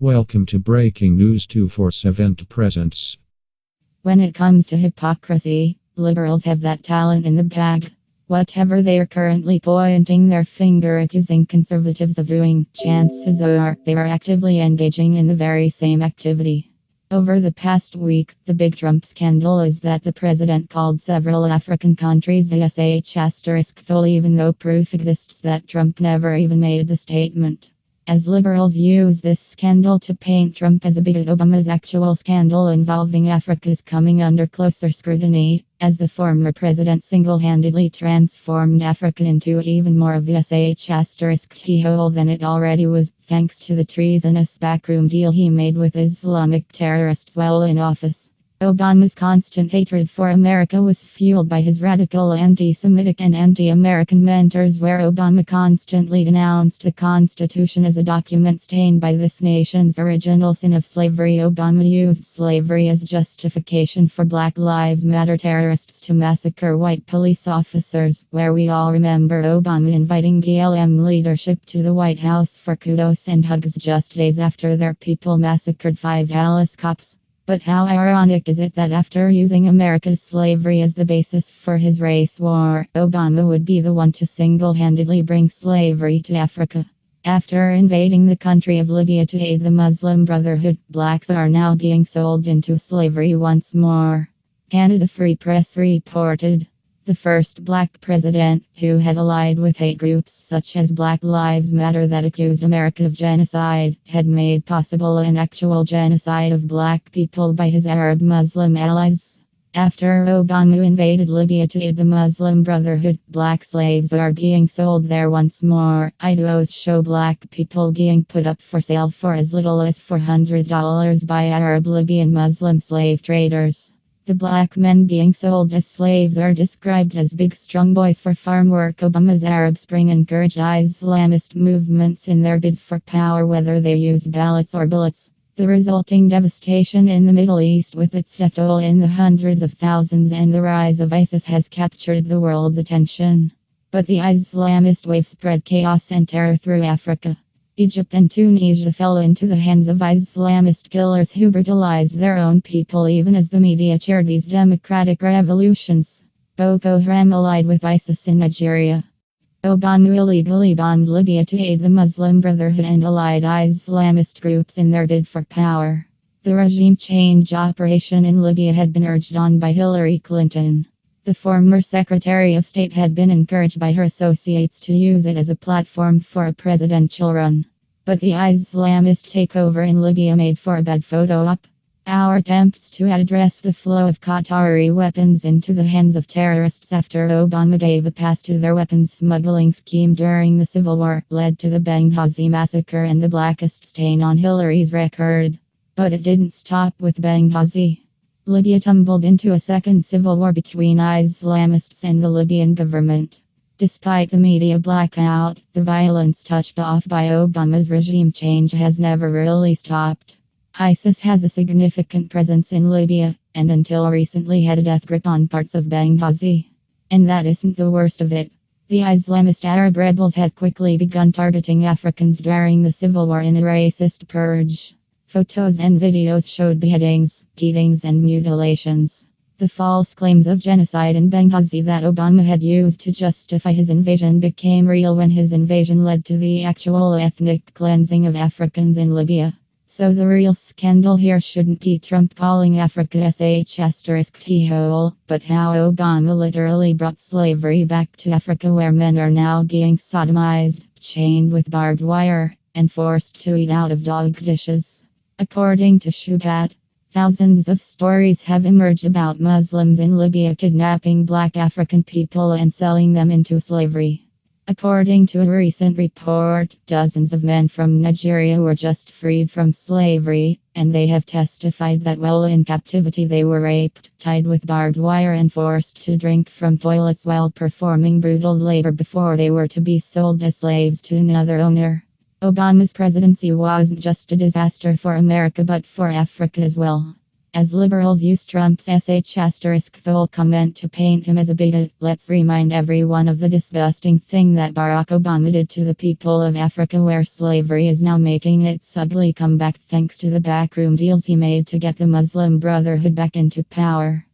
Welcome to Breaking News 247 presents. When it comes to hypocrisy, liberals have that talent in the bag. Whatever they are currently pointing their finger accusing conservatives of doing, chances are they are actively engaging in the very same activity. Over the past week, the big Trump scandal is that the president called several African countries the Shthole even though proof exists that Trump never even made the statement. As liberals use this scandal to paint Trump as a bigot, Obama's actual scandal involving Africa is coming under closer scrutiny, as the former president single-handedly transformed Africa into even more of the Shthole than it already was, thanks to the treasonous backroom deal he made with Islamic terrorists while in office. Obama's constant hatred for America was fueled by his radical anti-Semitic and anti-American mentors, where Obama constantly denounced the Constitution as a document stained by this nation's original sin of slavery. Obama used slavery as justification for Black Lives Matter terrorists to massacre white police officers, where we all remember Obama inviting BLM leadership to the White House for kudos and hugs just days after their people massacred 5 Dallas cops. But how ironic is it that after using America's slavery as the basis for his race war, Obama would be the one to single-handedly bring slavery to Africa? After invading the country of Libya to aid the Muslim Brotherhood, blacks are now being sold into slavery once more. Canada Free Press reported. The first black president, who had allied with hate groups such as Black Lives Matter that accused America of genocide, had made possible an actual genocide of black people by his Arab Muslim allies. After Obama invaded Libya to aid the Muslim Brotherhood, black slaves are being sold there once more. Videos show black people being put up for sale for as little as $400 by Arab Libyan Muslim slave traders. The black men being sold as slaves are described as big strong boys for farm work. Obama's Arab Spring encouraged Islamist movements in their bid for power, whether they used ballots or bullets. The resulting devastation in the Middle East, with its death toll in the hundreds of thousands and the rise of ISIS, has captured the world's attention. But the Islamist wave spread chaos and terror through Africa. Egypt and Tunisia fell into the hands of Islamist killers who brutalized their own people even as the media cheered these democratic revolutions. Boko Haram allied with ISIS in Nigeria. Obama illegally bombed Libya to aid the Muslim Brotherhood and allied Islamist groups in their bid for power. The regime change operation in Libya had been urged on by Hillary Clinton. The former Secretary of State had been encouraged by her associates to use it as a platform for a presidential run. But the Islamist takeover in Libya made for a bad photo op. Our attempts to address the flow of Qatari weapons into the hands of terrorists after Obama gave a pass to their weapons smuggling scheme during the Civil War led to the Benghazi massacre and the blackest stain on Hillary's record. But it didn't stop with Benghazi. Libya tumbled into a second civil war between Islamists and the Libyan government. Despite the media blackout, the violence touched off by Obama's regime change has never really stopped. ISIS has a significant presence in Libya, and until recently had a death grip on parts of Benghazi. And that isn't the worst of it. The Islamist Arab rebels had quickly begun targeting Africans during the civil war in a racist purge. Photos and videos showed beheadings, beatings, and mutilations. The false claims of genocide in Benghazi that Obama had used to justify his invasion became real when his invasion led to the actual ethnic cleansing of Africans in Libya. So the real scandal here shouldn't be Trump calling Africa Shthole, but how Obama literally brought slavery back to Africa, where men are now being sodomized, chained with barbed wire, and forced to eat out of dog dishes. According to Shthole, thousands of stories have emerged about Muslims in Libya kidnapping black African people and selling them into slavery. According to a recent report, dozens of men from Nigeria were just freed from slavery, and they have testified that while in captivity they were raped, tied with barbed wire, and forced to drink from toilets while performing brutal labor before they were to be sold as slaves to another owner. Obama's presidency wasn't just a disaster for America but for Africa as well. As liberals use Trump's Shthole comment to paint him as a bigot, let's remind everyone of the disgusting thing that Barack Obama did to the people of Africa, where slavery is now making its ugly comeback thanks to the backroom deals he made to get the Muslim Brotherhood back into power.